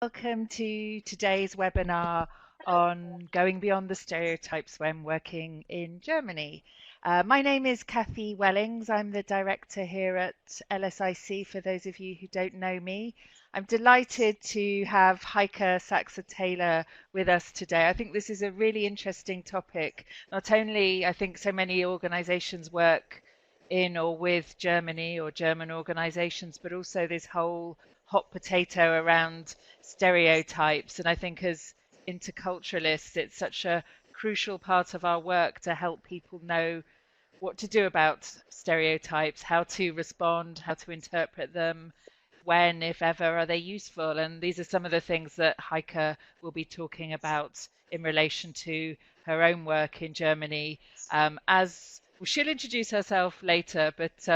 Welcome to today's webinar on going beyond the stereotypes when working in Germany. My name is Kathy Wellings. I'm the director here at LSIC, for those of you who don't know me. I'm delighted to have Heike Saxa-Taylor with us today. I think this is a really interesting topic. Not only I think so many organizations work in or with Germany or German organizations, but also this whole hot potato around stereotypes. And I think as interculturalists, it's such a crucial part of our work to help people know what to do about stereotypes, how to respond, how to interpret them, when, if ever, are they useful. And these are some of the things that Heike will be talking about in relation to her own work in Germany. As well, she'll introduce herself later, but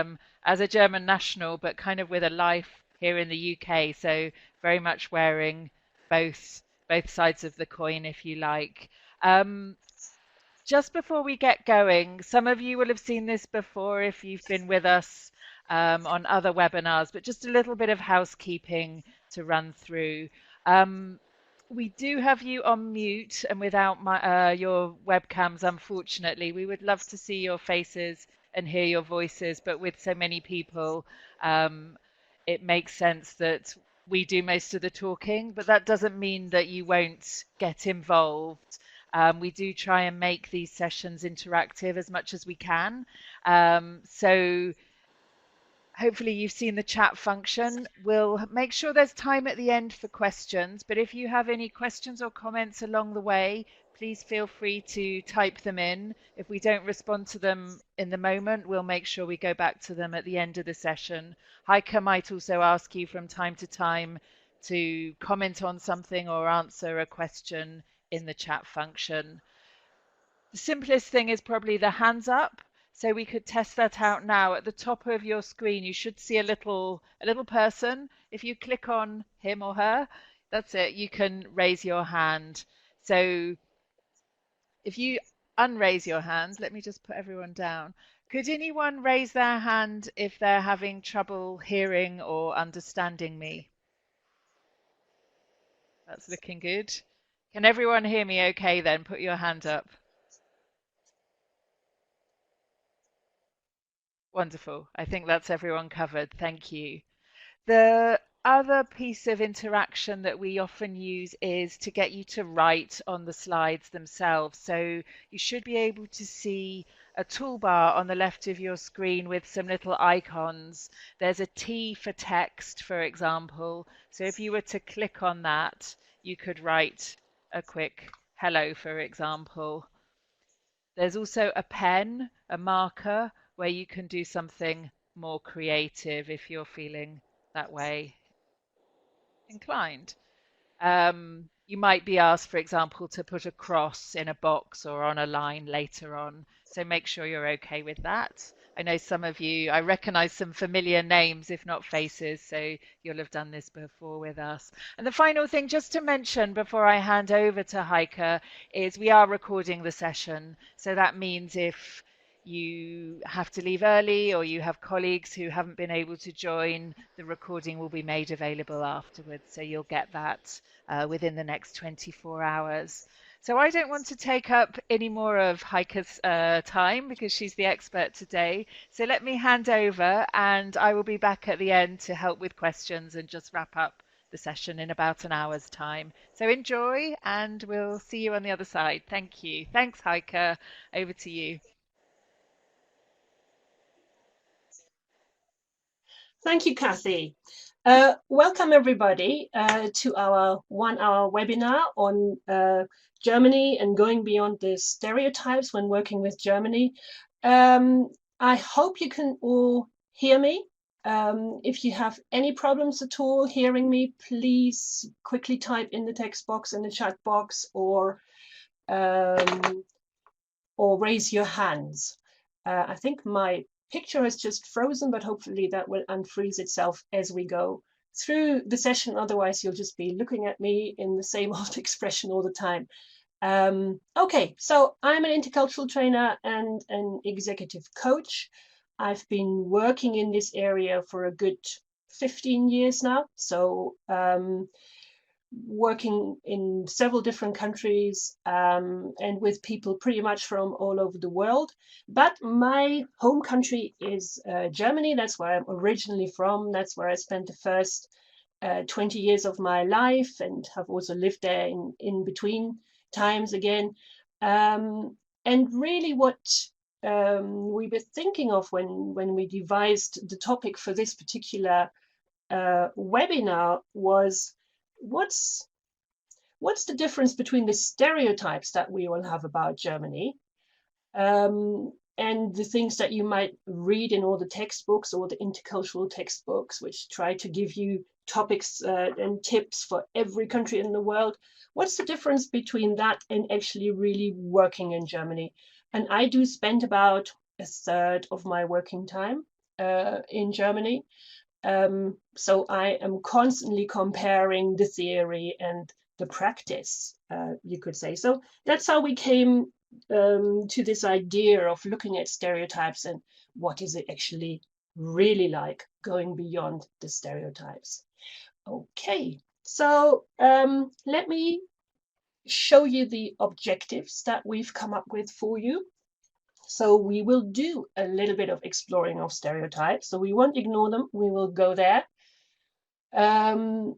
as a German national, but kind of with a life here in the UK, so very much wearing both sides of the coin, if you like. Um, just before we get going, some of you will have seen this before if you've been with us on other webinars, but just a little bit of housekeeping to run through. Um, we do have you on mute and without your webcams, unfortunately. We would love to see your faces and hear your voices, but with so many people, um, it makes sense that we do most of the talking, but that doesn't mean that you won't get involved. We do try and make these sessions interactive as much as we can. So hopefully you've seen the chat function. We'll make sure there's time at the end for questions, but if you have any questions or comments along the way, please feel free to type them in. If we don't respond to them in the moment, we'll make sure we go back to them at the end of the session. Heike might also ask you from time to time to comment on something or answer a question in the chat function. The simplest thing is probably the hands up. So we could test that out now. At the top of your screen, you should see a little person. If you click on him or her, that's it. You can raise your hand. So if you unraise your hand, let me just put everyone down. Could anyone raise their hand if they're having trouble hearing or understanding me? That's looking good. Can everyone hear me okay then? Put your hand up. Wonderful. I think that's everyone covered. Thank you. The other piece of interaction that we often use is to get you to write on the slides themselves. So you should be able to see a toolbar on the left of your screen with some little icons. There's a T for text, for example. So if you were to click on that, you could write a quick hello, for example. There's also a pen, a marker, where you can do something more creative if you're feeling that way inclined. You might be asked, for example, to put a cross in a box or on a line later on. So make sure you're okay with that. I know some of you, I recognize some familiar names, if not faces, so you'll have done this before with us. And the final thing just to mention before I hand over to Heike is we are recording the session. So that means if you have to leave early or you have colleagues who haven't been able to join, the recording will be made available afterwards. So you'll get that within the next 24 hours. So I don't want to take up any more of Heike's time because she's the expert today. So let me hand over and I will be back at the end to help with questions and just wrap up the session in about an hour's time. So enjoy and we'll see you on the other side. Thank you. Thanks, Heike. Over to you. Thank you, Kathy. Welcome everybody to our 1-hour webinar on Germany and going beyond the stereotypes when working with Germany. I hope you can all hear me. If you have any problems at all hearing me, please quickly type in the text box in the chat box or raise your hands. I think my picture is just frozen, but hopefully that will unfreeze itself as we go through the session. Otherwise, you'll just be looking at me in the same old expression all the time. Okay, so I'm an intercultural trainer and an executive coach. I've been working in this area for a good 15 years now. So working in several different countries and with people pretty much from all over the world. But my home country is Germany. That's where I'm originally from. That's where I spent the first 20 years of my life and have also lived there in between times again. And really what we were thinking of when we devised the topic for this particular webinar was what's the difference between the stereotypes that we all have about Germany and the things that you might read in all the textbooks or the intercultural textbooks, which try to give you topics and tips for every country in the world. What's the difference between that and actually really working in Germany? And I do spend about a third of my working time in Germany. So I am constantly comparing the theory and the practice, you could say. So that's how we came to this idea of looking at stereotypes and what is it actually really like going beyond the stereotypes. Okay, so let me show you the objectives that we've come up with for you. So we will do a little bit of exploring of stereotypes. So we won't ignore them. We will go there. And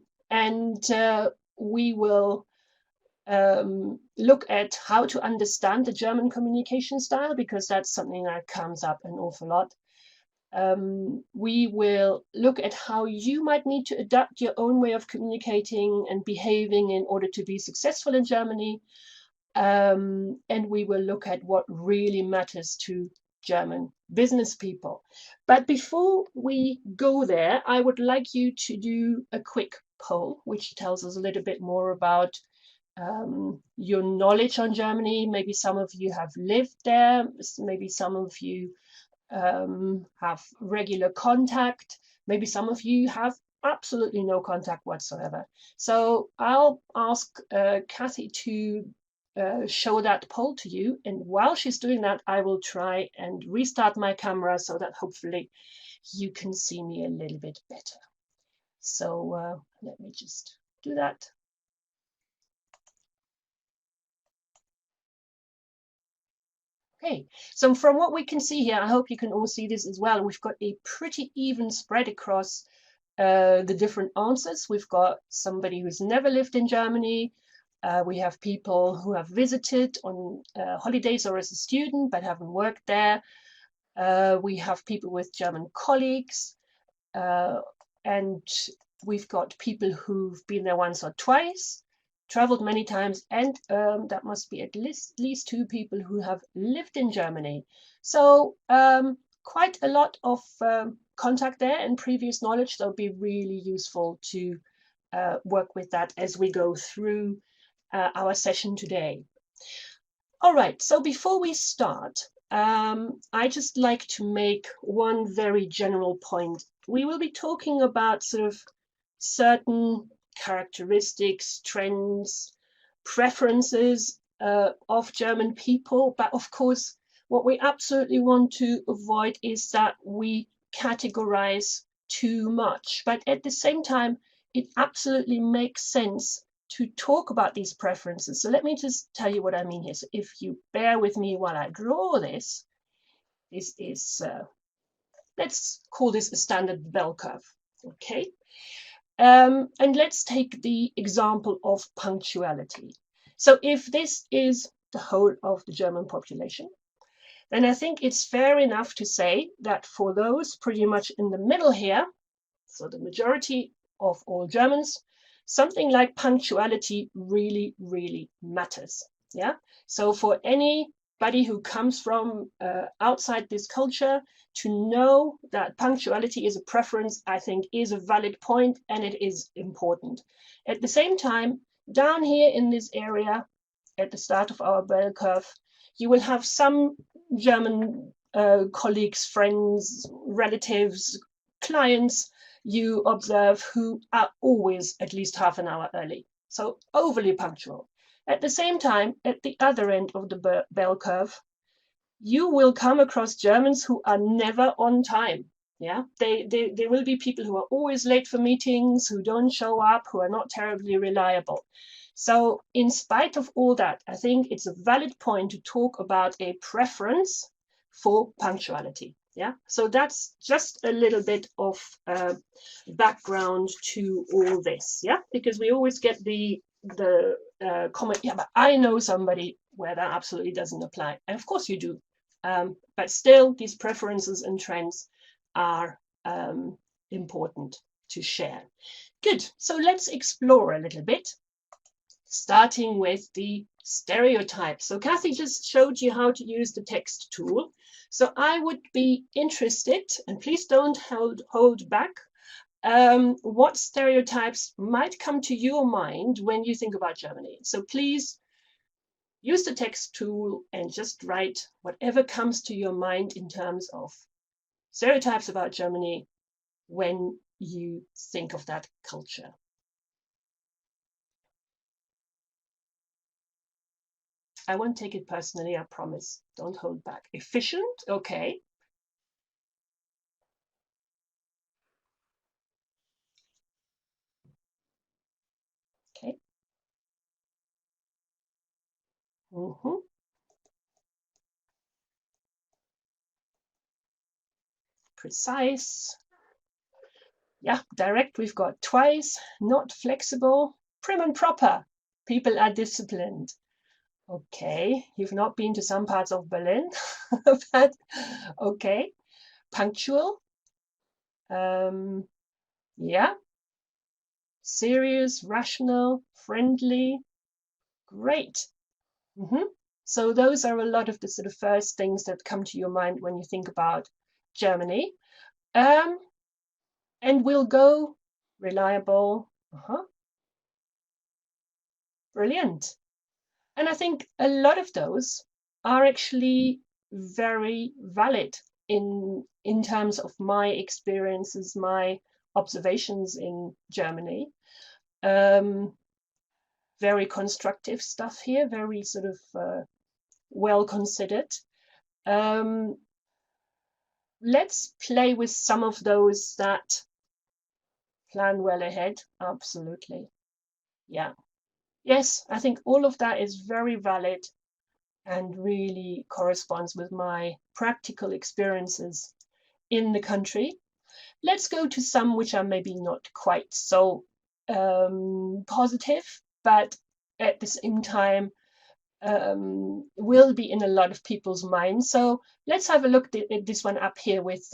we will look at how to understand the German communication style, because that's something that comes up an awful lot. We will look at how you might need to adapt your own way of communicating and behaving in order to be successful in Germany. And we will look at what really matters to German business people. But before we go there, I would like you to do a quick poll, which tells us a little bit more about your knowledge on Germany. Maybe some of you have lived there, maybe some of you have regular contact, maybe some of you have absolutely no contact whatsoever. So I'll ask Kathy to show that poll to you, and while she's doing that, I will try and restart my camera so that hopefully you can see me a little bit better. So let me just do that. Okay, so from what we can see here, I hope you can all see this as well, we've got a pretty even spread across the different answers. We've got somebody who's never lived in Germany. We have people who have visited on holidays or as a student but haven't worked there. We have people with German colleagues. And we've got people who've been there once or twice, traveled many times, and that must be at least 2 people who have lived in Germany. So quite a lot of contact there and previous knowledge. That would be really useful to work with that as we go through our session today. All right, so before we start, I just like to make one very general point. We will be talking about sort of certain characteristics, trends, preferences of German people, but of course, what we absolutely want to avoid is that we categorize too much. But at the same time, it absolutely makes sense to talk about these preferences. So let me just tell you what I mean here. So if you bear with me while I draw this, this is, let's call this a standard bell curve, okay? And let's take the example of punctuality. So if this is the whole of the German population, then I think it's fair enough to say that for those pretty much in the middle here, so the majority of all Germans, something like punctuality really, really matters. Yeah. So for anybody who comes from outside this culture, to know that punctuality is a preference, I think is a valid point, and it is important. At the same time, down here in this area, at the start of our bell curve, you will have some German colleagues, friends, relatives, clients you observe who are always at least half an hour early, so overly punctual. At the same time, at the other end of the bell curve, you will come across Germans who are never on time. Yeah, there will be people who are always late for meetings, who don't show up, who are not terribly reliable. So in spite of all that, I think it's a valid point to talk about a preference for punctuality. Yeah, so that's just a little bit of background to all this. Yeah, because we always get the comment, yeah, but I know somebody where that absolutely doesn't apply. And of course you do. But still, these preferences and trends are important to share. Good, so let's explore a little bit, starting with the stereotypes. So Kathy just showed you how to use the text tool. So I would be interested, and please don't hold back, what stereotypes might come to your mind when you think about Germany. So please use the text tool and just write whatever comes to your mind in terms of stereotypes about Germany when you think of that culture. I won't take it personally, I promise. Don't hold back. Efficient, okay. Okay. Mm-hmm. Precise. Yeah, direct we've got twice. Not flexible. Prim and proper. People are disciplined. Okay, you've not been to some parts of Berlin, but okay. Punctual. Yeah. Serious, rational, friendly. Great. Mm-hmm. So those are a lot of the sort of first things that come to your mind when you think about Germany. Um, and we'll go reliable. Brilliant. And I think a lot of those are actually very valid in terms of my experiences, my observations in Germany. Very constructive stuff here, very sort of well considered. Let's play with some of those that plan well ahead. Absolutely. Yeah. Yes, I think all of that is very valid and really corresponds with my practical experiences in the country. Let's go to some which are maybe not quite so positive, but at the same time will be in a lot of people's minds. So let's have a look at this one up here with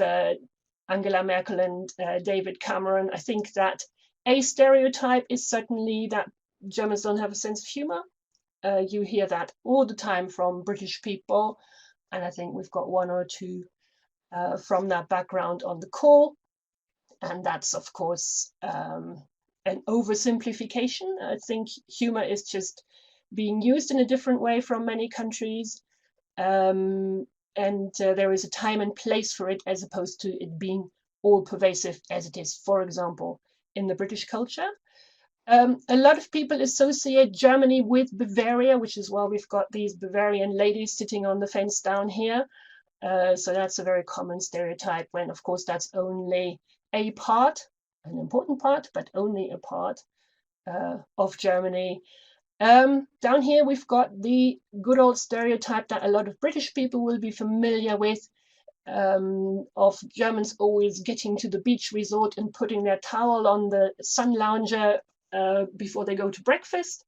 Angela Merkel and David Cameron. I think that a stereotype is certainly that Germans don't have a sense of humor. You hear that all the time from British people, and I think we've got one or two from that background on the call. And that's, of course, an oversimplification. I think humor is just being used in a different way from many countries. And there is a time and place for it as opposed to it being all pervasive as it is, for example, in the British culture. A lot of people associate Germany with Bavaria, which is why we've got these Bavarian ladies sitting on the fence down here. So that's a very common stereotype when, of course, that's only a part, an important part, but only a part of Germany. Down here, we've got the good old stereotype that a lot of British people will be familiar with, of Germans always getting to the beach resort and putting their towel on the sun lounger before they go to breakfast.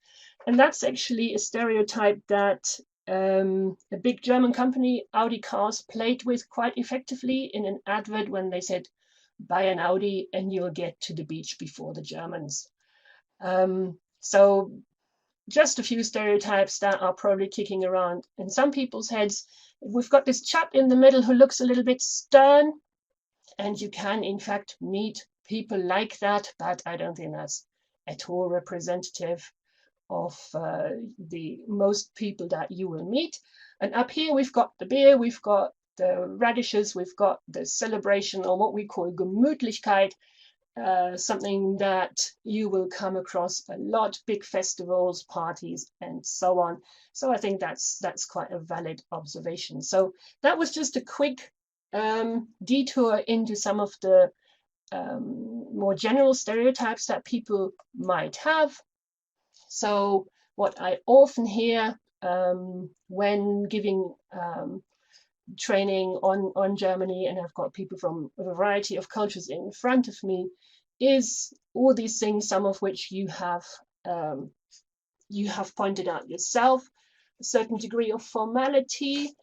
And that's actually a stereotype that a big German company, Audi Cars, played with quite effectively in an advert when they said, buy an Audi and you'll get to the beach before the Germans. So just a few stereotypes that are probably kicking around in some people's heads. We've got this chap in the middle who looks a little bit stern, and you can, in fact, meet people like that, but I don't think that's at all representative of the most people that you will meet. And up here, we've got the beer, we've got the radishes, we've got the celebration, or what we call Gemütlichkeit, something that you will come across a lot, big festivals, parties, and so on. So I think that's quite a valid observation. So that was just a quick detour into some of the more general stereotypes that people might have. So what I often hear when giving training on Germany, and I've got people from a variety of cultures in front of me, is all these things, some of which you have pointed out yourself, a certain degree of formality.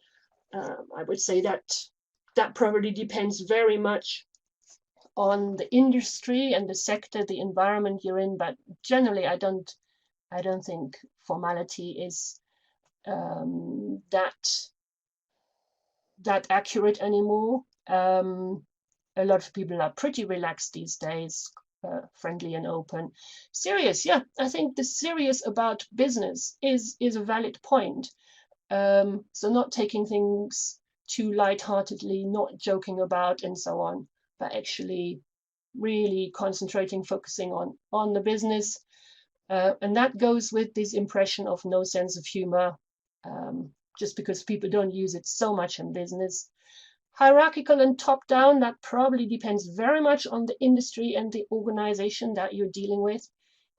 I would say that that probably depends very much on the industry and the sector, the environment you're in, but generally I don't think formality is that accurate anymore. A lot of people are pretty relaxed these days, friendly and open. Serious, yeah, I think the serious about business is a valid point. So not taking things too lightheartedly, not joking about and so on, but actually really concentrating, focusing on the business. And that goes with this impression of no sense of humor, just because people don't use it so much in business. Hierarchical and top down, that probably depends very much on the industry and the organization that you're dealing with.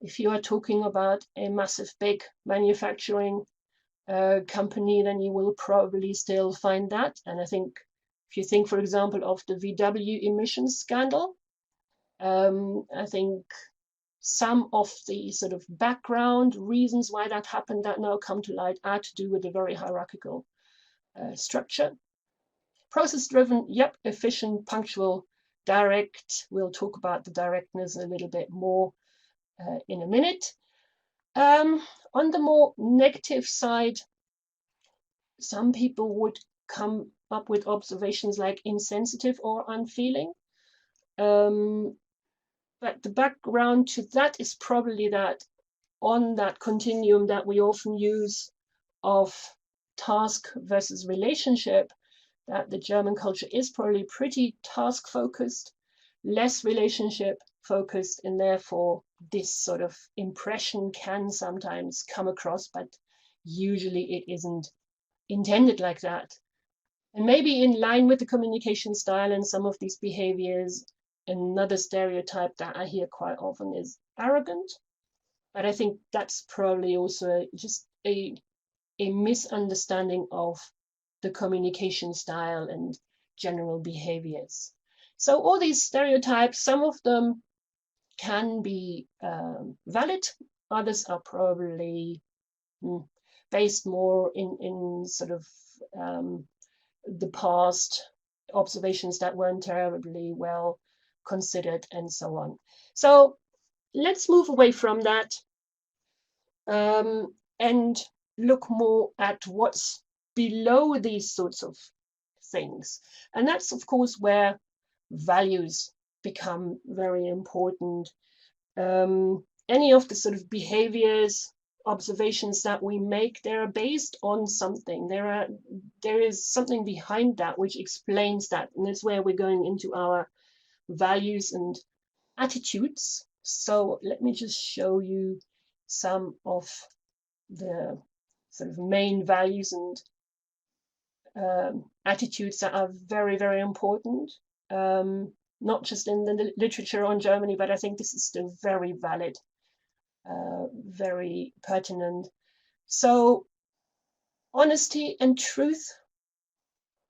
If you are talking about a massive, big manufacturing company, then you will probably still find that. And I think if you think, for example, of the VW emissions scandal, I think some of the sort of background reasons why that happened that now come to light are to do with a very hierarchical structure. Process driven, yep, efficient, punctual, direct. We'll talk about the directness a little bit more in a minute. On the more negative side, some people would come up with observations like insensitive or unfeeling. But the background to that is probably that on that continuum that we often use of task versus relationship, that the German culture is probably pretty task focused, less relationship focused, and therefore this sort of impression can sometimes come across, but usually it isn't intended like that. And maybe in line with the communication style and some of these behaviors, another stereotype that I hear quite often is arrogant. But I think that's probably also just a misunderstanding of the communication style and general behaviors. So all these stereotypes, some of them can be valid, others are probably based more in sort of the past observations that weren't terribly well considered and so on. So let's move away from that and look more at what's below these sorts of things. And that's, of course, where values become very important. Any of the sort of behaviors, observations that we make, they're based on something. There is something behind that which explains that. And that's where we're going into our values and attitudes. So let me just show you some of the sort of main values and attitudes that are very, very important, not just in the literature on Germany, but I think this is still very valid, very pertinent. So honesty and truth,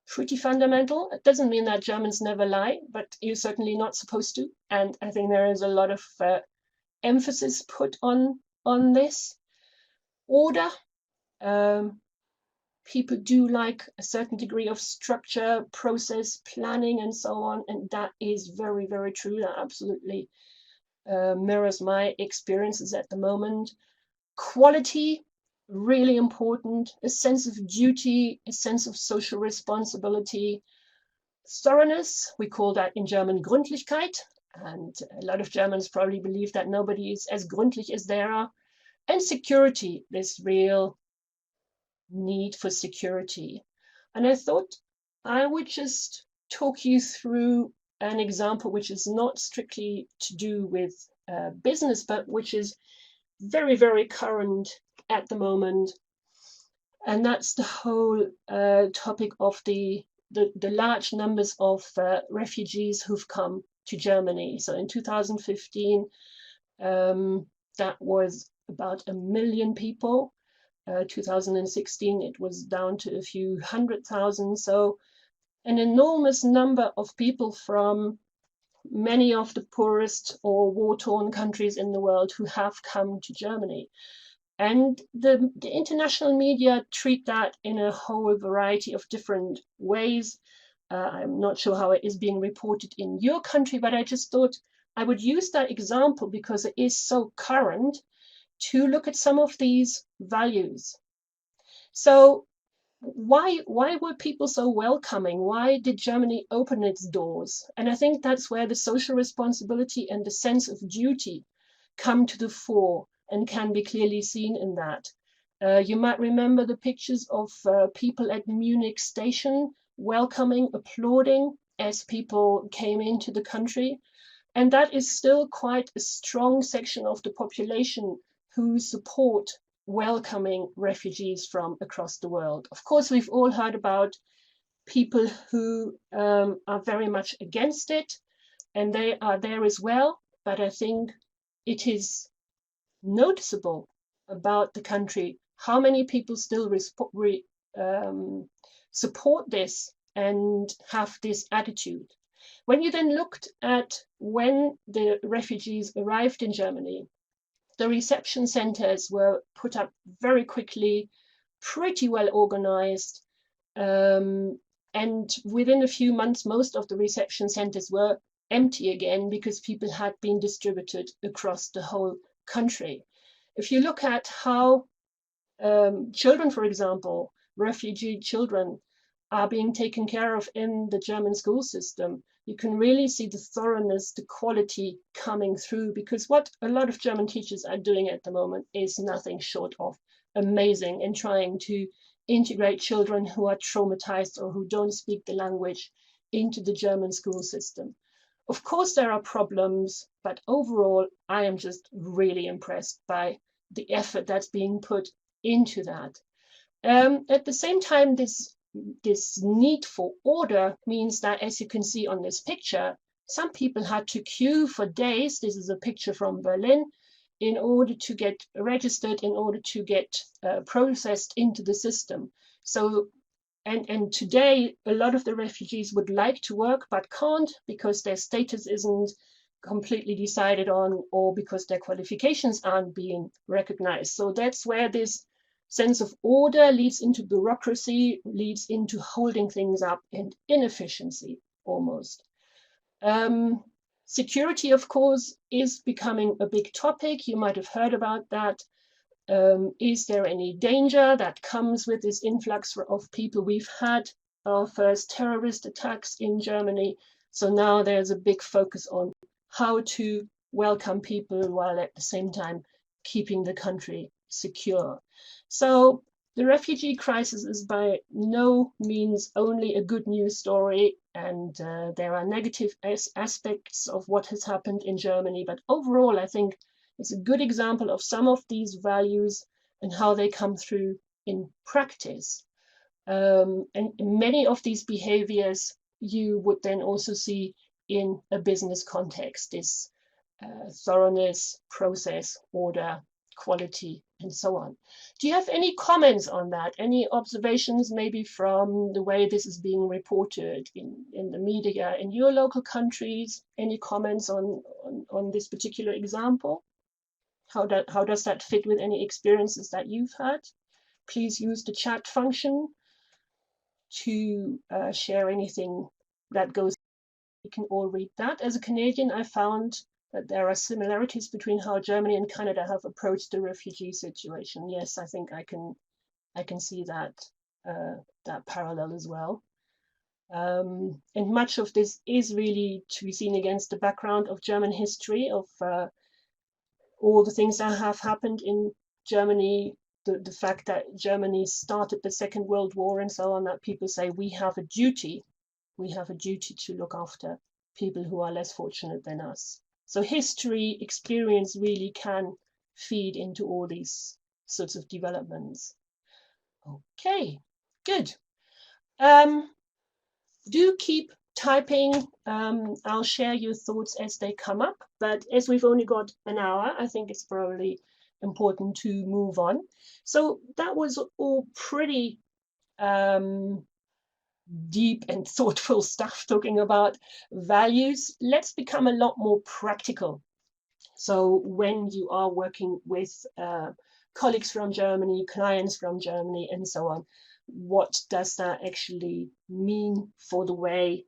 pretty fundamental. It doesn't mean that Germans never lie, but you're certainly not supposed to. And I think there is a lot of emphasis put on this. Order. People do like a certain degree of structure, process, planning, and so on. And that is very, very true. That absolutely mirrors my experiences at the moment. Quality, really important. A sense of duty, a sense of social responsibility. Thoroughness, we call that in German Gründlichkeit. And a lot of Germans probably believe that nobody is as gründlich as they are. And security, this real need for security. And I thought I would just talk you through an example which is not strictly to do with business, but which is very, very current at the moment. And that's the whole topic of the the large numbers of refugees who've come to Germany. So in 2015, that was about 1 million people. 2016, it was down to a few 100,000. So an enormous number of people from many of the poorest or war-torn countries in the world who have come to Germany. And the international media treat that in a whole variety of different ways. I'm not sure how it is being reported in your country, but I just thought I would use that example because it is so current to look at some of these values. So why were people so welcoming? Why did Germany open its doors? And I think that's where the social responsibility and the sense of duty come to the fore and can be clearly seen in that. You might remember the pictures of people at Munich station welcoming, applauding as people came into the country. And that is still quite a strong section of the population who support welcoming refugees from across the world. Of course, we've all heard about people who are very much against it, and they are there as well. But I think it is noticeable about the country how many people still support this and have this attitude. When you then looked at when the refugees arrived in Germany, the reception centers were put up very quickly, pretty well organized. And within a few months, most of the reception centers were empty again because people had been distributed across the whole country. If you look at how children, for example, refugee children, are being taken care of in the German school system, you can really see the thoroughness, the quality coming through, because what a lot of German teachers are doing at the moment is nothing short of amazing in trying to integrate children who are traumatized or who don't speak the language into the German school system. Of course, there are problems, but overall, I am just really impressed by the effort that's being put into that. At the same time, this need for order means that, as you can see on this picture, some people had to queue for days. This is a picture from Berlin, in order to get registered, in order to get processed into the system. So, and today, a lot of the refugees would like to work but can't because their status isn't completely decided on, or because their qualifications aren't being recognized. So that's where this sense of order leads into bureaucracy, leads into holding things up and inefficiency almost. Security, of course, is becoming a big topic. You might have heard about that. Is there any danger that comes with this influx of people? We've had our first terrorist attacks in Germany. So now there's a big focus on how to welcome people while at the same time keeping the country secure. So the refugee crisis is by no means only a good news story, and there are negative aspects of what has happened in Germany. But overall, I think it's a good example of some of these values and how they come through in practice. And many of these behaviors you would then also see in a business context, this thoroughness, process, order, quality, and so on. Do you have any comments on that? Any observations maybe from the way this is being reported in the media in your local countries? Any comments on this particular example? How does that fit with any experiences that you've had? Please use the chat function to share anything that goes. You can all read that. As a Canadian, I found that there are similarities between how Germany and Canada have approached the refugee situation. Yes, I think I can see that that parallel as well. And much of this is really to be seen against the background of German history, of all the things that have happened in Germany, the fact that Germany started the Second World War and so on, that people say we have a duty to look after people who are less fortunate than us. So history, experience really can feed into all these sorts of developments. Okay, good. do keep typing. I'll share your thoughts as they come up, but as we've only got an hour, I think it's probably important to move on. So that was all pretty deep and thoughtful stuff talking about values. Let's become a lot more practical. So when you are working with colleagues from Germany, clients from Germany, and so on, what does that actually mean for the way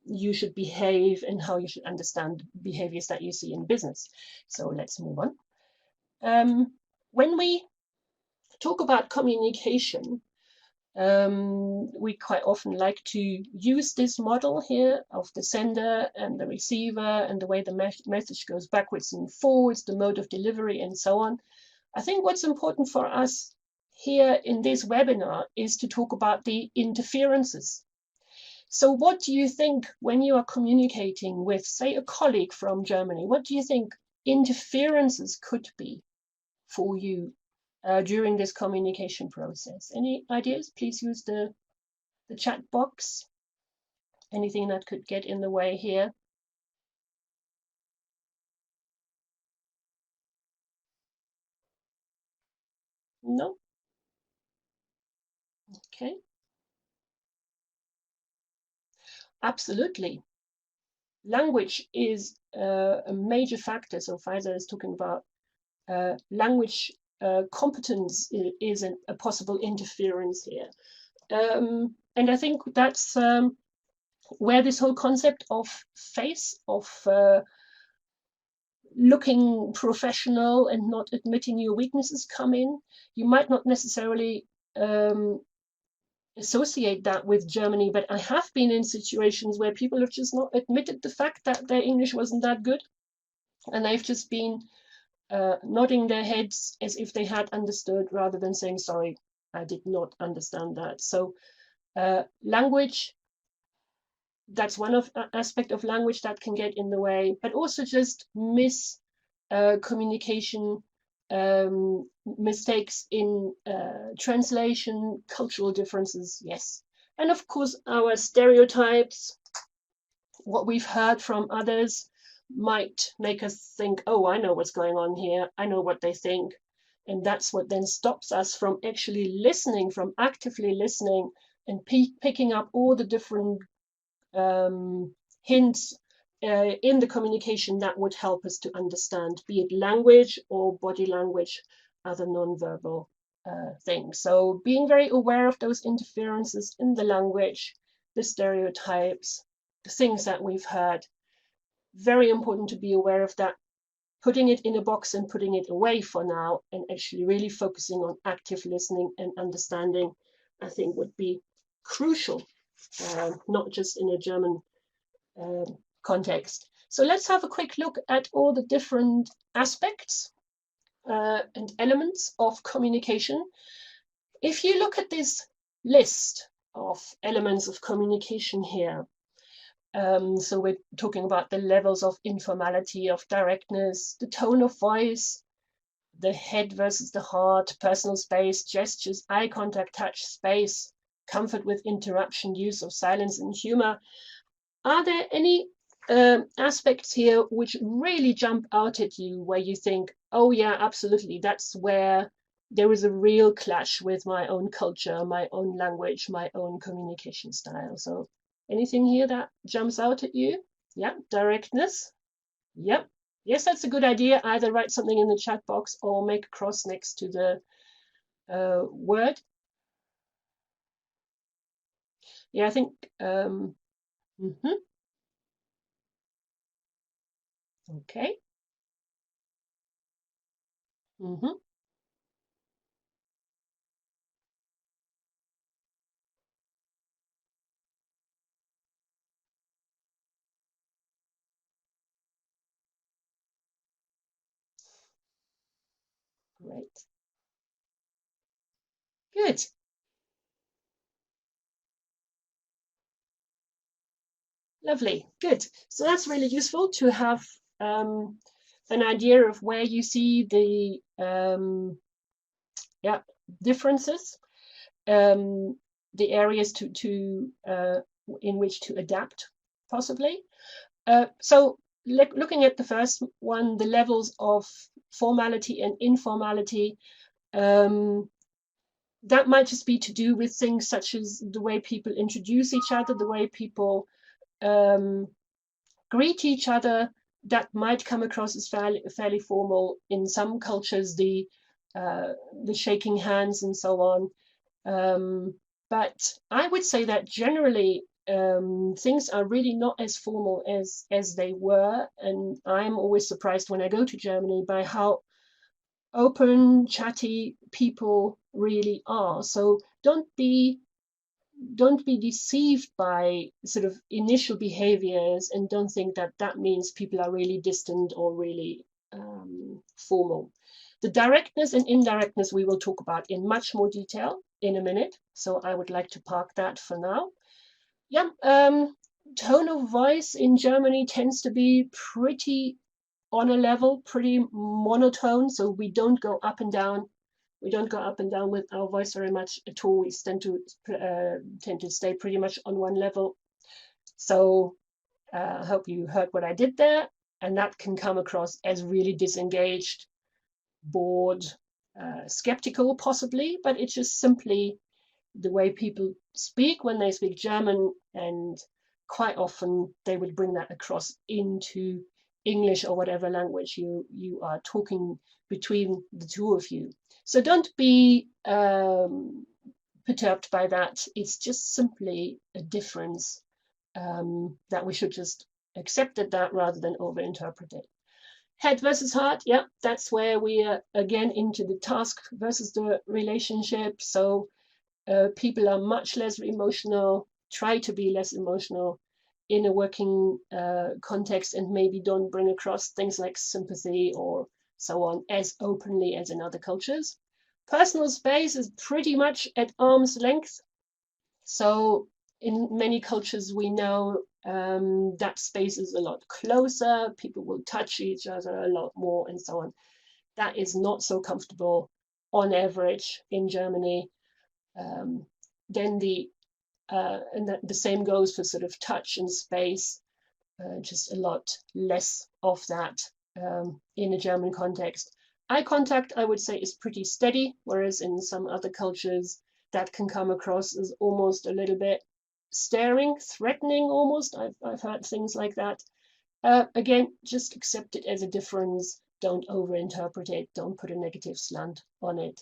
you should behave and how you should understand behaviors that you see in business? So let's move on. When we talk about communication, we quite often like to use this model here of the sender and the receiver and the way the message goes backwards and forwards, the mode of delivery, and so on. I think what's important for us here in this webinar is to talk about the interferences. So what do you think when you are communicating with, say, a colleague from Germany? What do you think interferences could be for you during this communication process? Any ideas? Please use the chat box. Anything that could get in the way here? No? Okay. Absolutely. Language is a major factor. So Faisal is talking about language competence is a possible interference here. And I think that's where this whole concept of face, of looking professional and not admitting your weaknesses come in. You might not necessarily associate that with Germany, but I have been in situations where people have just not admitted the fact that their English wasn't that good, and they've just been nodding their heads as if they had understood rather than saying, sorry, I did not understand that. So language, that's one of aspect of language that can get in the way, but also just communication, mistakes in translation, cultural differences, yes. And of course, our stereotypes, what we've heard from others might make us think, oh, I know what's going on here. I know what they think. And that's what then stops us from actually listening, from actively listening and picking up all the different hints in the communication that would help us to understand, be it language or body language, other nonverbal things. So being very aware of those interferences in the language, the stereotypes, the things that we've heard, very important to be aware of that, putting it in a box and putting it away for now, and actually really focusing on active listening and understanding, I think would be crucial, not just in a German context. So let's have a quick look at all the different aspects and elements of communication. If you look at this list of elements of communication here, so we're talking about the levels of informality, of directness, the tone of voice, the head versus the heart, personal space, gestures, eye contact, touch, space, comfort with interruption, use of silence and humor. Are there any aspects here which really jump out at you where you think, oh yeah, absolutely, that's where there is a real clash with my own culture, my own language, my own communication style? So anything here that jumps out at you? Yeah, directness. Yep. Yes, that's a good idea. Either write something in the chat box or make a cross next to the word. Yeah, I think. Okay. Great. Good. Lovely. Good. So that's really useful to have an idea of where you see the differences. the areas in which to adapt, possibly. So looking at the first one, the levels of formality and informality, that might just be to do with things such as the way people introduce each other, the way people greet each other. That might come across as fairly formal. In some cultures, the shaking hands and so on. But I would say that generally things are really not as formal as they were, and I'm always surprised when I go to Germany by how open, chatty people really are. So don't be deceived by sort of initial behaviors, and don't think that that means people are really distant or really formal. The directness and indirectness we will talk about in much more detail in a minute, so I would like to park that for now. Yeah, tone of voice in Germany tends to be pretty on a level, pretty monotone, so we don't go up and down. We don't go up and down with our voice very much at all. We tend to stay pretty much on one level. So I hope you heard what I did there, and that can come across as really disengaged, bored, skeptical possibly, but it's just simply the way people speak when they speak German, and quite often they would bring that across into English or whatever language you are talking between the two of you. So don't be perturbed by that. It's just simply a difference that we should just accept that rather than overinterpret it. Head versus heart, yeah, that's where we are again into the task versus the relationship. So people are much less emotional, try to be less emotional in a working context, and maybe don't bring across things like sympathy or so on as openly as in other cultures. Personal space is pretty much at arm's length. So in many cultures we know that space is a lot closer, people will touch each other a lot more and so on. That is not so comfortable on average in Germany. Then the same goes for sort of touch and space, just a lot less of that in a German context. Eye contact, I would say, is pretty steady, whereas in some other cultures that can come across as almost a little bit staring, threatening almost. I've heard things like that. Again, just accept it as a difference. Don't overinterpret it. Don't put a negative slant on it.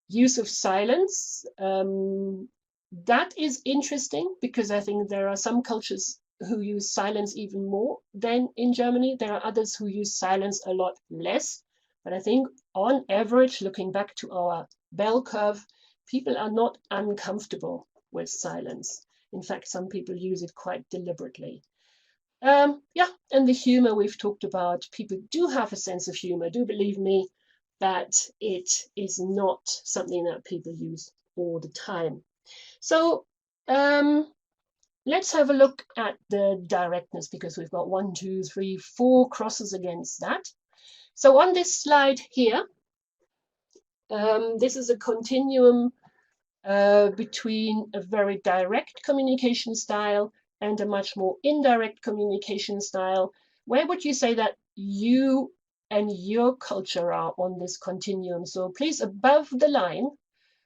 Use of silence. That is interesting because I think there are some cultures who use silence even more than in Germany. There are others who use silence a lot less. But I think on average, looking back to our bell curve, people are not uncomfortable with silence. In fact, some people use it quite deliberately. Yeah, and the humor we've talked about. People do have a sense of humor, do believe me, but it is not something that people use all the time. So let's have a look at the directness, because we've got 1, 2, 3, 4 crosses against that. So on this slide here, this is a continuum between a very direct communication style and a much more indirect communication style. Where would you say that you and your culture are on this continuum? So please, above the line,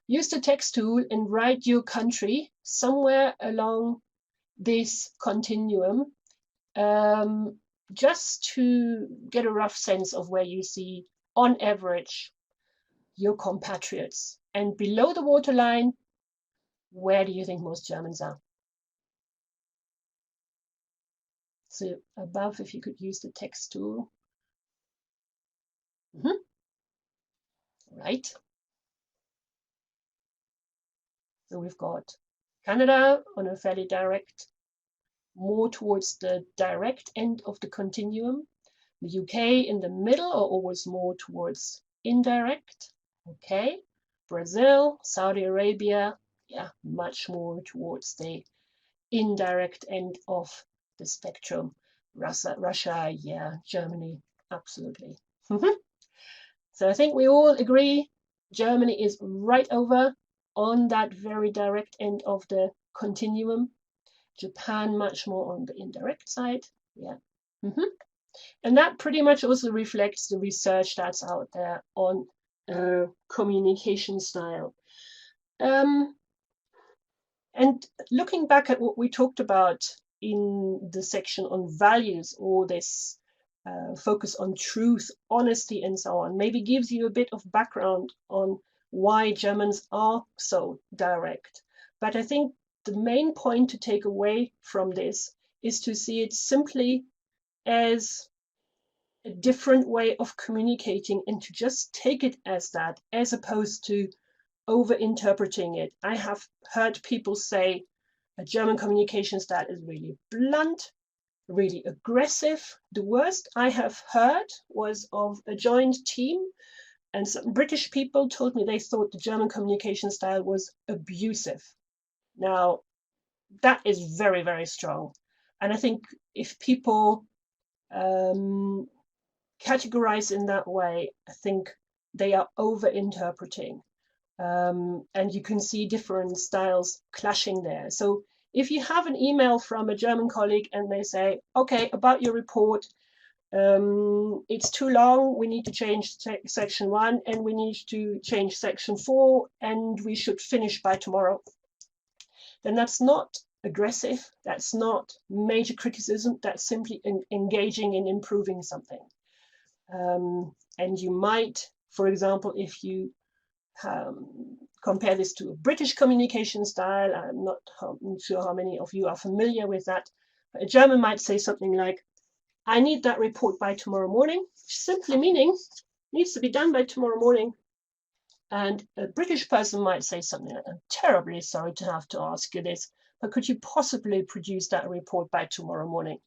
use the text tool and write your country somewhere along this continuum, just to get a rough sense of where you see, on average, your compatriots. And below the waterline, where do you think most Germans are? So above, if you could use the text tool. Right. So we've got Canada on a fairly direct, more towards the direct end of the continuum. The UK in the middle, or always more towards indirect. Okay. Brazil, Saudi Arabia, yeah, much more towards the indirect end of the spectrum. Russia, yeah, Germany, absolutely. So I think we all agree Germany is right over on that very direct end of the continuum. Japan much more on the indirect side. Yeah. And that pretty much also reflects the research that's out there on communication style. And looking back at what we talked about in the section on values, or this focus on truth, honesty, and so on, maybe gives you a bit of background on why Germans are so direct. But I think the main point to take away from this is to see it simply as a different way of communicating and to just take it as that, as opposed to over-interpreting it. I have heard people say a German communication style is really blunt, really aggressive. The worst I have heard was of a joint team, and some British people told me they thought the German communication style was abusive. Now, that is very, very strong. And I think if people categorize in that way, I think they are over-interpreting. And you can see different styles clashing there. So if you have an email from a German colleague and they say, okay, about your report, it's too long, we need to change section 1 and we need to change section 4 and we should finish by tomorrow, then that's not aggressive, that's not major criticism, that's simply engaging in improving something. And you might, for example, if you compare this to a British communication style, I'm not sure how many of you are familiar with that, but a German might say something like, I need that report by tomorrow morning, simply meaning needs to be done by tomorrow morning. And a British person might say something like, I'm terribly sorry to have to ask you this, but could you possibly produce that report by tomorrow morning,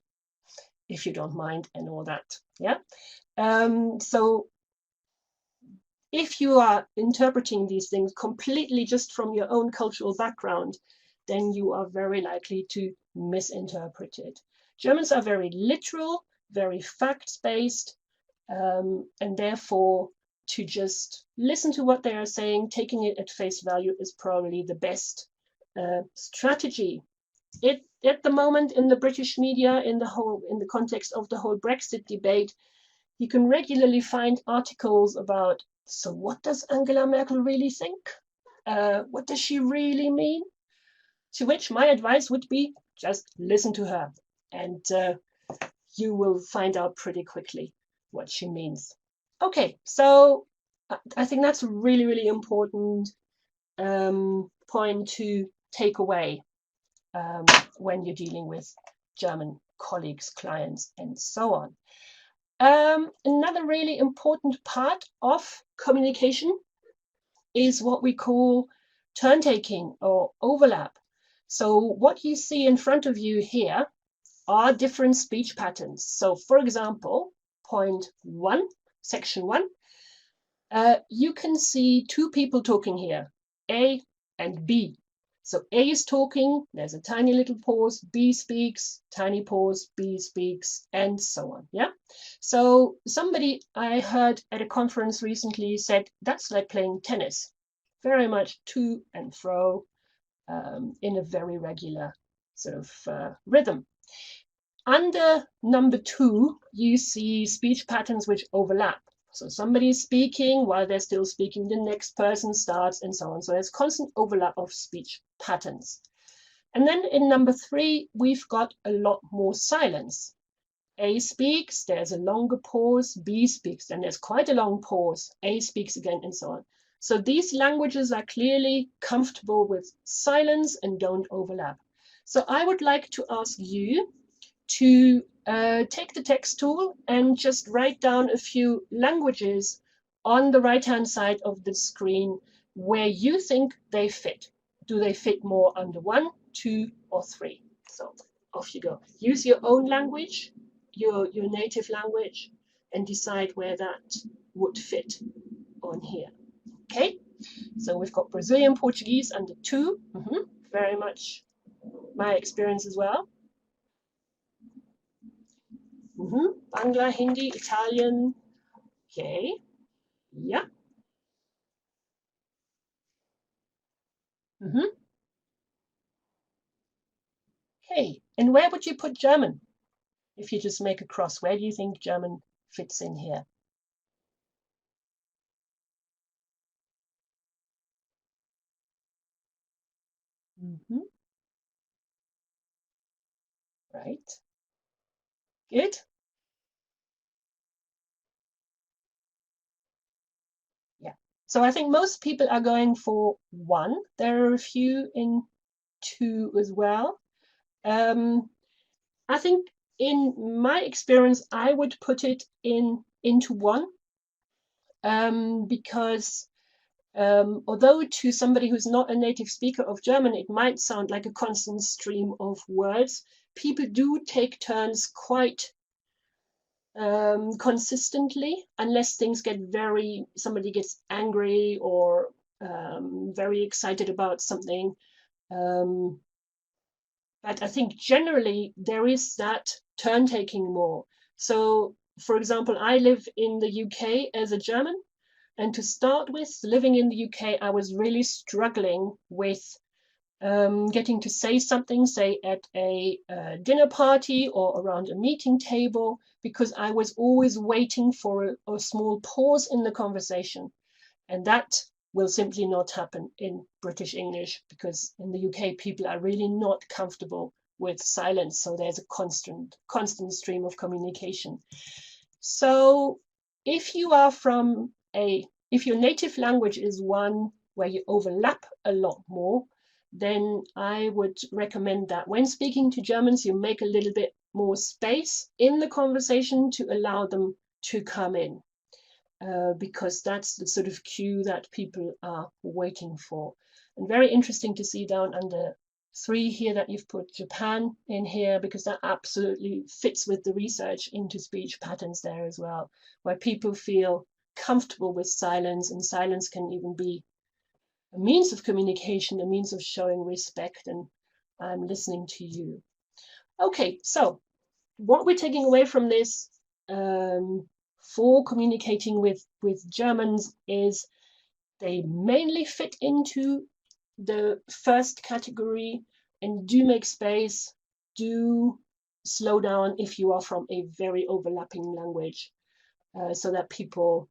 if you don't mind, and all that. Yeah. So if you are interpreting these things completely just from your own cultural background, then you are very likely to misinterpret it. Germans are very literal, very facts-based, and therefore to just listen to what they are saying, taking it at face value, is probably the best strategy. At the moment in the British media, in the context of the whole Brexit debate, you can regularly find articles about, so what does Angela Merkel really think? What does she really mean? To which my advice would be, just listen to her, and you will find out pretty quickly what she means. Okay, so I think that's a really, really important point to take away when you're dealing with German colleagues, clients, and so on. Another really important part of communication is what we call turn taking or overlap. So what you see in front of you here are different speech patterns. So for example, point 1, section 1, you can see two people talking here, A and B. So A is talking, there's a tiny little pause, B speaks, tiny pause, B speaks, and so on. Yeah. So somebody I heard at a conference recently said that's like playing tennis, very much to and fro in a very regular sort of rhythm. Under number 2, you see speech patterns which overlap. So somebody is speaking while they're still speaking, the next person starts, and so on. So there's constant overlap of speech patterns. And then in number 3, we've got a lot more silence. A speaks, there's a longer pause, B speaks, then there's quite a long pause, A speaks again, and so on. So these languages are clearly comfortable with silence and don't overlap. So I would like to ask you to take the text tool and just write down a few languages on the right-hand side of the screen where you think they fit. Do they fit more under 1, 2, or 3? So off you go. Use your own language, your native language, and decide where that would fit on here. Okay, so we've got Brazilian Portuguese under 2. Very much my experience as well. Bangla, Hindi, Italian. Okay. Yeah. Okay, and where would you put German? If you just make a cross, where do you think German fits in here? Mm-hmm. Right, good. Yeah. So I think most people are going for one. There are a few in two as well. Um, I think in my experience, I would put it into one, because although to somebody who's not a native speaker of German, it might sound like a constant stream of words, people do take turns quite consistently, unless things get somebody gets angry or very excited about something. Um, but I think generally there is that turn taking more. So, for example, I live in the UK as a German, and to start with, living in the UK, I was really struggling with getting to say something, say at a dinner party or around a meeting table, because I was always waiting for a small pause in the conversation. And that will simply not happen in British English, because in the UK, people are really not comfortable with silence. So there's a constant stream of communication. So if you are from if your native language is one where you overlap a lot more, then I would recommend that when speaking to Germans, you make a little bit more space in the conversation to allow them to come in, because that's the sort of cue that people are waiting for. And very interesting to see down under 3 here that you've put Japan in here, because that absolutely fits with the research into speech patterns there as well, where people feel comfortable with silence, and silence can even be a means of communication, a means of showing respect, and I'm listening to you. Okay, so what we're taking away from this, for communicating with Germans, is they mainly fit into the first category, and do make space, do slow down if you are from a very overlapping language, so that people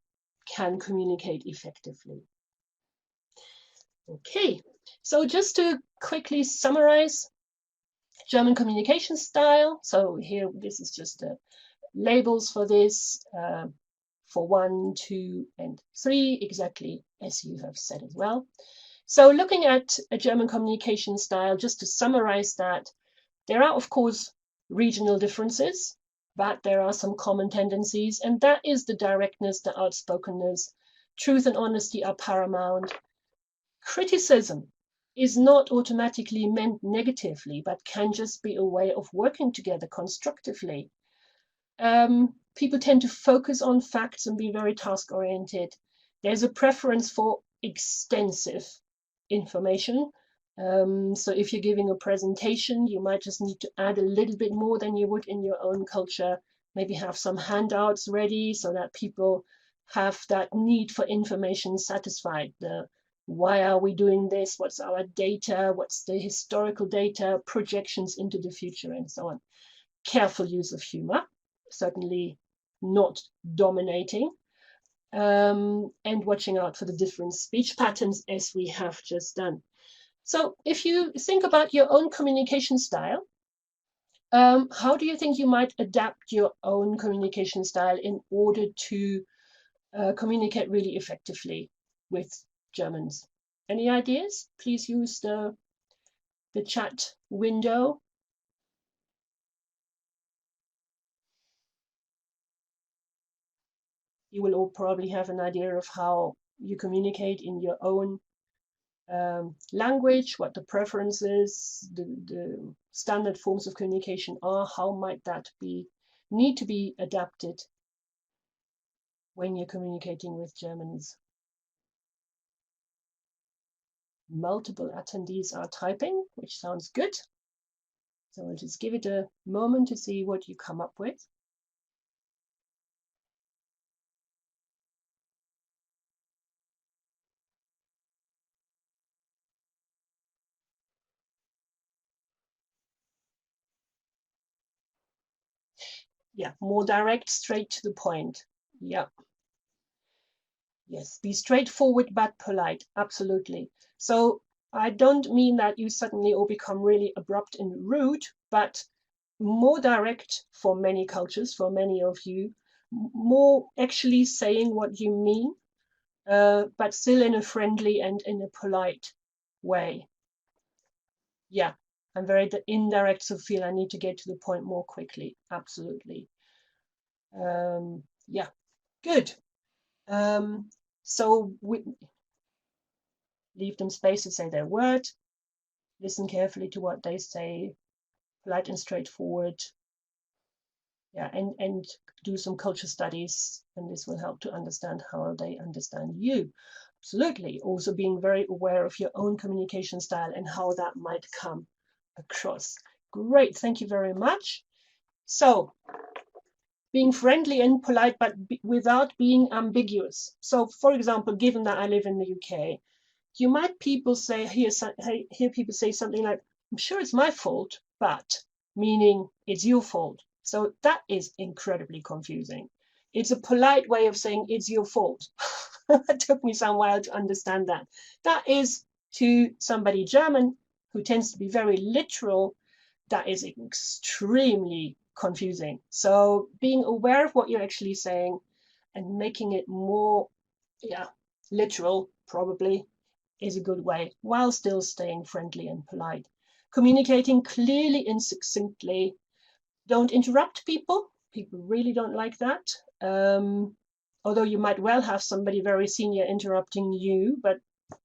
can communicate effectively. Okay, so just to quickly summarize German communication style. So here, this is just labels for this, for 1, 2, and 3, exactly as you have said as well. So looking at a German communication style, just to summarize that, there are, of course, regional differences, but there are some common tendencies, and that is the directness, the outspokenness. Truth and honesty are paramount. Criticism is not automatically meant negatively, but can just be a way of working together constructively. People tend to focus on facts and be very task oriented. There's a preference for extensive information. So if you're giving a presentation, you might just need to add a little bit more than you would in your own culture. Maybe have some handouts ready so that people have that need for information satisfied. Why are we doing this? What's our data? What's the historical data? Projections into the future, and so on. Careful use of humor, certainly not dominating, and watching out for the different speech patterns as we have just done. So if you think about your own communication style, how do you think you might adapt your own communication style in order to communicate really effectively with Germans? Any ideas? Please use the chat window. You will all probably have an idea of how you communicate in your own language, what the preferences, the standard forms of communication are. How might that need to be adapted when you're communicating with Germans? Multiple attendees are typing, which sounds good. So I'll just give it a moment to see what you come up with. Yeah, more direct, straight to the point. Yeah. Yes, be straightforward but polite. Absolutely. So I don't mean that you suddenly all become really abrupt and rude, but more direct for many cultures, for many of you, more actually saying what you mean, but still in a friendly and in a polite way. Yeah, I'm very indirect, so feel I need to get to the point more quickly. Absolutely. Yeah, good. So we leave them space to say their word, listen carefully to what they say, polite and straightforward. Yeah, and do some culture studies, and this will help to understand how they understand you. Absolutely. Also being very aware of your own communication style and how that might come across. Great, thank you very much. So being friendly and polite, but without being ambiguous. So for example, given that I live in the UK, you might hear people say something like, I'm sure it's my fault, but meaning it's your fault. So that is incredibly confusing. It's a polite way of saying it's your fault. It took me some while to understand that. That is, to somebody German who tends to be very literal, that is extremely confusing. So being aware of what you're actually saying and making it more, yeah, literal probably is a good way, while still staying friendly and polite. Communicating clearly and succinctly. Don't interrupt people. People really don't like that. Although you might well have somebody very senior interrupting you, but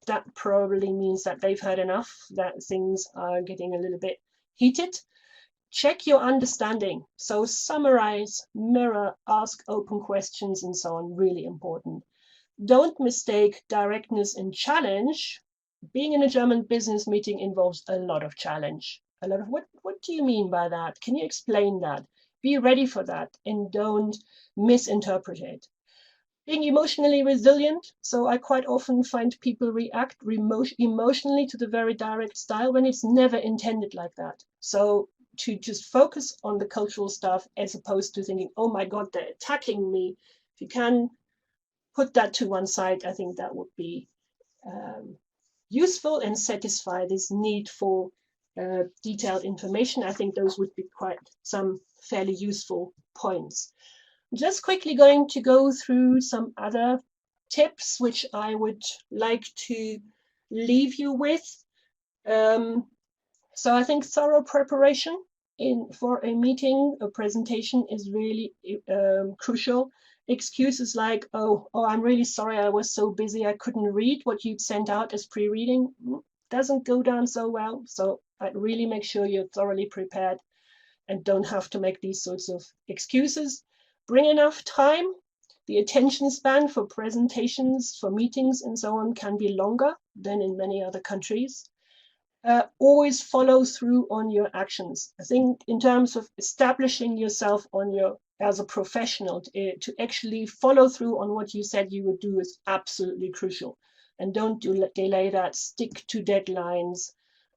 that probably means that they've had enough, that things are getting a little bit heated. Check your understanding. So summarize, mirror, ask open questions, and so on. Really important. Don't mistake directness and challenge. Being in a German business meeting involves a lot of challenge. A lot of what do you mean by that? Can you explain that? Be ready for that and don't misinterpret it. Being emotionally resilient. So I quite often find people react emotionally to the very direct style when it's never intended like that. So to just focus on the cultural stuff as opposed to thinking, oh my God, they're attacking me. If you can put that to one side, I think that would be useful and satisfy this need for detailed information. I think those would be quite some fairly useful points. Just quickly going to go through some other tips which I would like to leave you with. So I think thorough preparation for a meeting, a presentation is really crucial. Excuses like, oh, I'm really sorry, I was so busy, I couldn't read what you'd sent out as pre-reading, doesn't go down so well. So I'd really make sure you're thoroughly prepared and don't have to make these sorts of excuses. Bring enough time. The attention span for presentations, for meetings, and so on can be longer than in many other countries. Always follow through on your actions. I think in terms of establishing yourself as a professional, to actually follow through on what you said you would do is absolutely crucial. And don't delay that, stick to deadlines,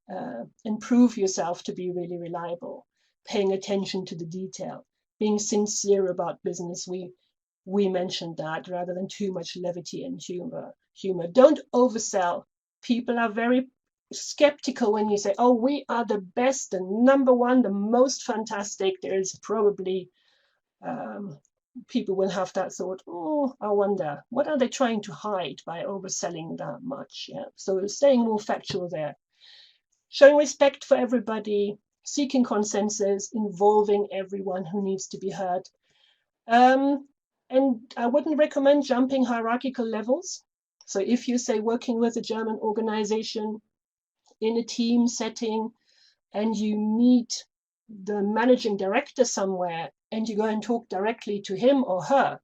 and prove yourself to be really reliable. Paying attention to the detail, being sincere about business. We mentioned that, rather than too much levity and humor. Don't oversell. People are very skeptical when you say, oh, we are the best, the number one, the most fantastic. There's probably people will have that thought, oh, I wonder, what are they trying to hide by overselling that much? Yeah. So staying more factual there. Showing respect for everybody, seeking consensus, involving everyone who needs to be heard. And I wouldn't recommend jumping hierarchical levels. So if you say working with a German organization in a team setting and you meet the managing director somewhere and you go and talk directly to him or her,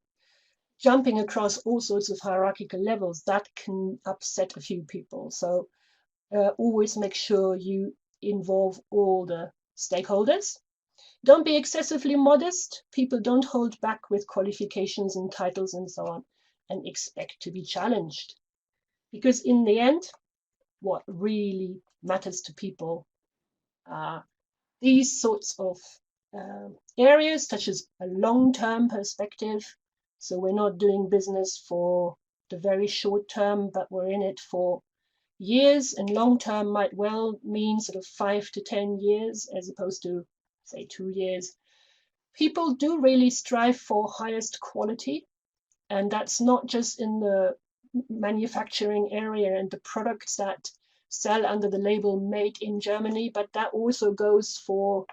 jumping across all sorts of hierarchical levels, that can upset a few people. So always make sure you involve all the stakeholders. Don't be excessively modest. People don't hold back with qualifications and titles and so on and expect to be challenged. Because in the end, what really matters to people are these sorts of areas, such as a long-term perspective. So we're not doing business for the very short term, but we're in it for years, and long term might well mean sort of 5 to 10 years as opposed to, say, 2 years. People do really strive for highest quality, and that's not just in the manufacturing area and the products that sell under the label made in Germany, but that also goes for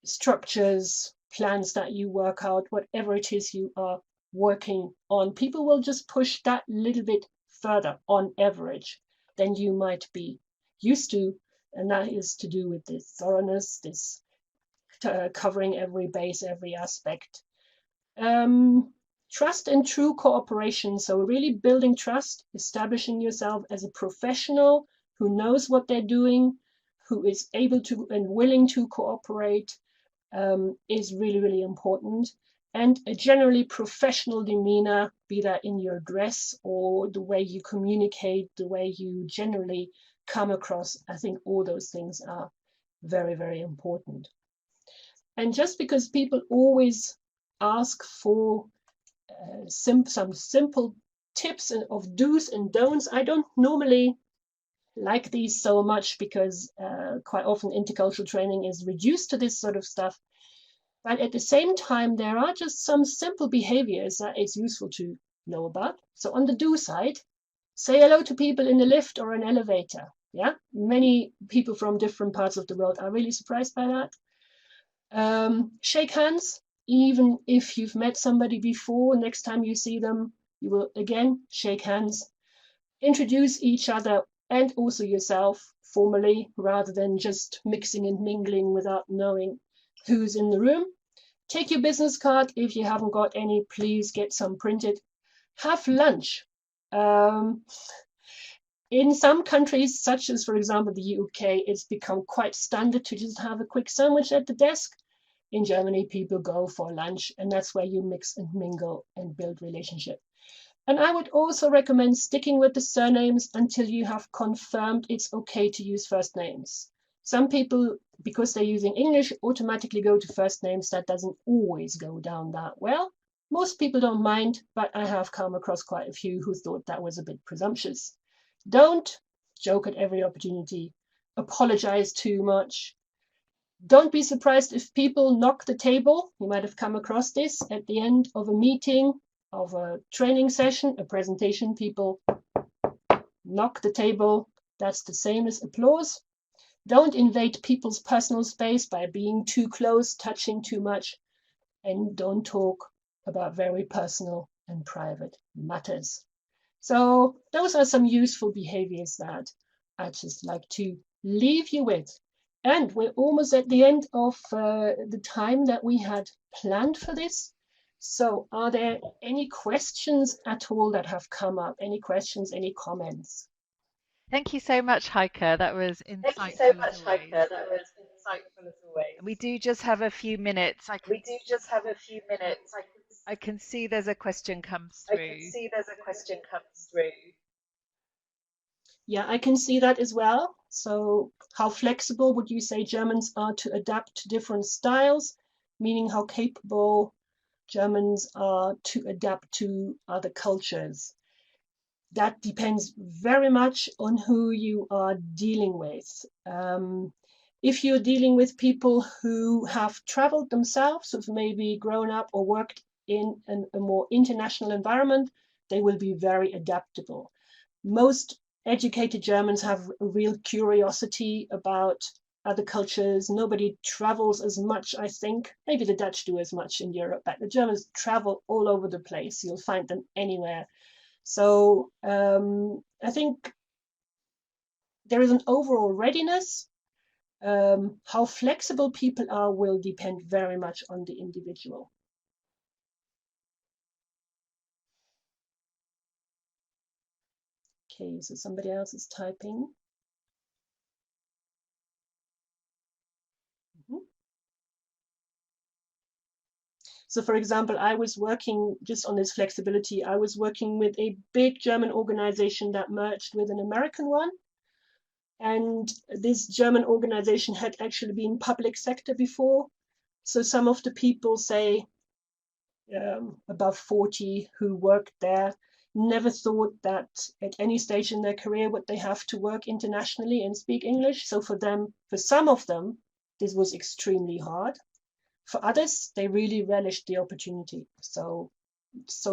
structures, plans that you work out, whatever it is you are working on. People will just push that little bit further on average than you might be used to, and that is to do with this thoroughness, this covering every base, every aspect. Trust and true cooperation. So really building trust, establishing yourself as a professional who knows what they're doing, who is able to and willing to cooperate, is really, really important. And a generally professional demeanor, be that in your dress or the way you communicate, the way you generally come across. I think all those things are very, very important. And just because people always ask for some simple tips of do's and don'ts, I don't normally like these so much, because quite often intercultural training is reduced to this sort of stuff. But at the same time, there are just some simple behaviors that it's useful to know about. So on the do side, say hello to people in the lift or an elevator. Yeah, many people from different parts of the world are really surprised by that. Shake hands, even if you've met somebody before. Next time you see them, you will again shake hands. Introduce each other and also yourself formally, rather than just mixing and mingling without knowing who's in the room. Take your business card. If you haven't got any, please get some printed. Have lunch. In some countries, such as, for example, the UK, it's become quite standard to just have a quick sandwich at the desk. In Germany, people go for lunch, and that's where you mix and mingle and build relationship. And I would also recommend sticking with the surnames until you have confirmed it's okay to use first names. Some people, because they're using English, automatically go to first names. That doesn't always go down that well. Most people don't mind, but I have come across quite a few who thought that was a bit presumptuous. Don't joke at every opportunity. Apologize too much. Don't be surprised if people knock the table. You might have come across this at the end of a meeting, of a training session, a presentation. People knock the table. That's the same as applause. Don't invade people's personal space by being too close, touching too much, and don't talk about very personal and private matters. So those are some useful behaviors that I'd just like to leave you with. And we're almost at the end of the time that we had planned for this. So are there any questions at all that have come up? Any questions, any comments? Thank you so much, Heike. That was Thank you so insightful as much, Heike. always. That was insightful as always. We do just have a few minutes. We do just have a few minutes. I can see there's a question comes I can through. see there's a question comes through. Yeah, I can see that as well. So how flexible would you say Germans are to adapt to different styles, meaning how capable Germans are to adapt to other cultures? That depends very much on who you are dealing with. If you're dealing with people who have traveled themselves, who've maybe grown up or worked in a more international environment, they will be very adaptable. Most educated Germans have a real curiosity about other cultures. Nobody travels as much, I think. Maybe the Dutch do as much in Europe, but the Germans travel all over the place. You'll find them anywhere. So I think there is an overall readiness. How flexible people are will depend very much on the individual. Okay, so somebody else is typing. So for example, I was working just on this flexibility. I was working with a big German organization that merged with an American one. And this German organization had actually been public sector before. So some of the people, say above 40, who worked there, never thought that at any stage in their career would they have to work internationally and speak English. So for them, for some of them, this was extremely hard. For others, they really relished the opportunity. So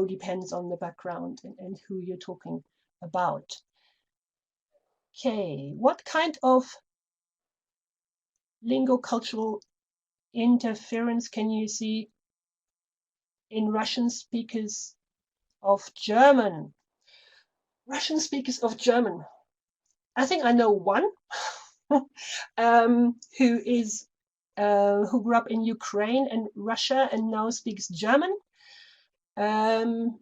depends on the background and who you're talking about. Okay, what kind of lingo-cultural interference can you see in Russian speakers of German? Russian speakers of German. I think I know one who is who grew up in Ukraine and Russia and now speaks German. Um,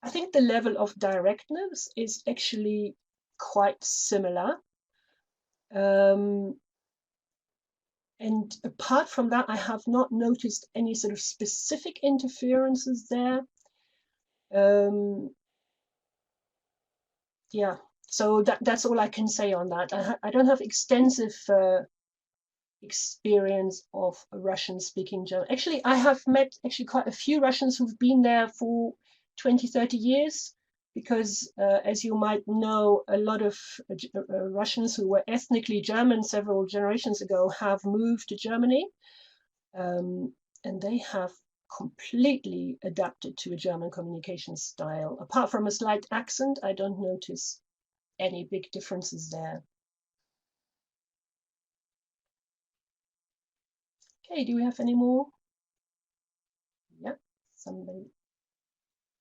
I think the level of directness is actually quite similar. Um, and apart from that, I have not noticed any sort of specific interferences there. Yeah, so that's all I can say on that. I don't have extensive experience of a Russian speaking German. Actually, I have met actually quite a few Russians who've been there for 20, 30 years, because as you might know, a lot of Russians who were ethnically German several generations ago have moved to Germany, and they have completely adapted to a German communication style. Apart from a slight accent, I don't notice any big differences there. Okay, do we have any more? Yep, somebody,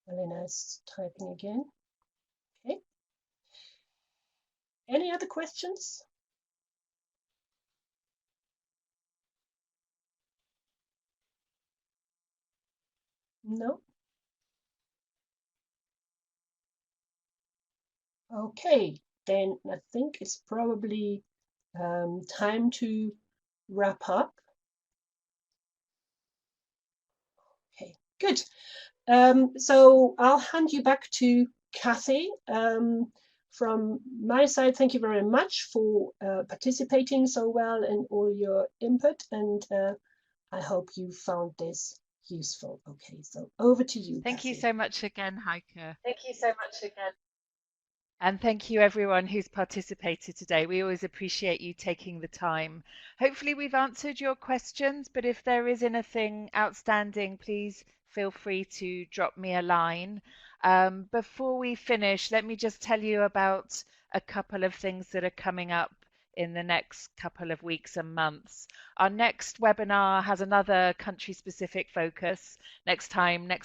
Elena is typing again. Okay, any other questions? No? Okay, then I think it's probably time to wrap up. Okay, good. So I'll hand you back to Kathy. From my side, thank you very much for participating so well and all your input, and I hope you found this useful. Okay, so over to you, Thank you Kathy. so much again, Heike. Thank you so much again. And thank you everyone who's participated today. We always appreciate you taking the time. Hopefully we've answered your questions, but if there is anything outstanding, please feel free to drop me a line. Before we finish, let me just tell you about a couple of things that are coming up in the next couple of weeks and months. Our next webinar has another country-specific focus. Next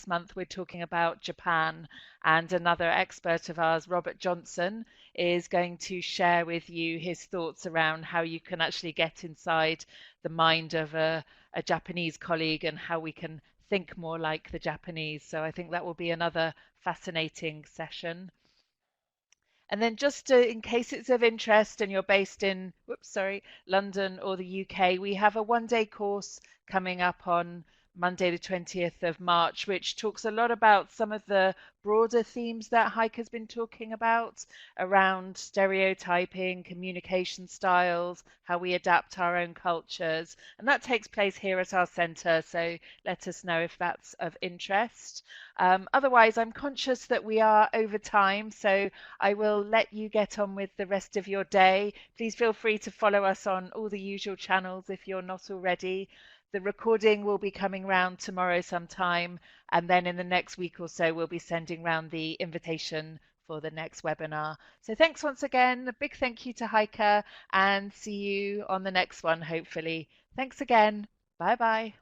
month, we're talking about Japan, and another expert of ours, Robert Johnson, is going to share with you his thoughts around how you can actually get inside the mind of a Japanese colleague and how we can think more like the Japanese. So I think that will be another fascinating session. And then just in case it's of interest and you're based in, whoops, sorry, London or the UK, we have a one-day course coming up on Monday the 20th of March, which talks a lot about some of the broader themes that Heike has been talking about around stereotyping, communication styles, how we adapt our own cultures. And that takes place here at our centre, so let us know if that's of interest. Otherwise, I'm conscious that we are over time, so I will let you get on with the rest of your day. Please feel free to follow us on all the usual channels if you're not already. The recording will be coming round tomorrow sometime, and then in the next week or so, we'll be sending round the invitation for the next webinar. So thanks once again. A big thank you to Heike, and see you on the next one, hopefully. Thanks again. Bye bye.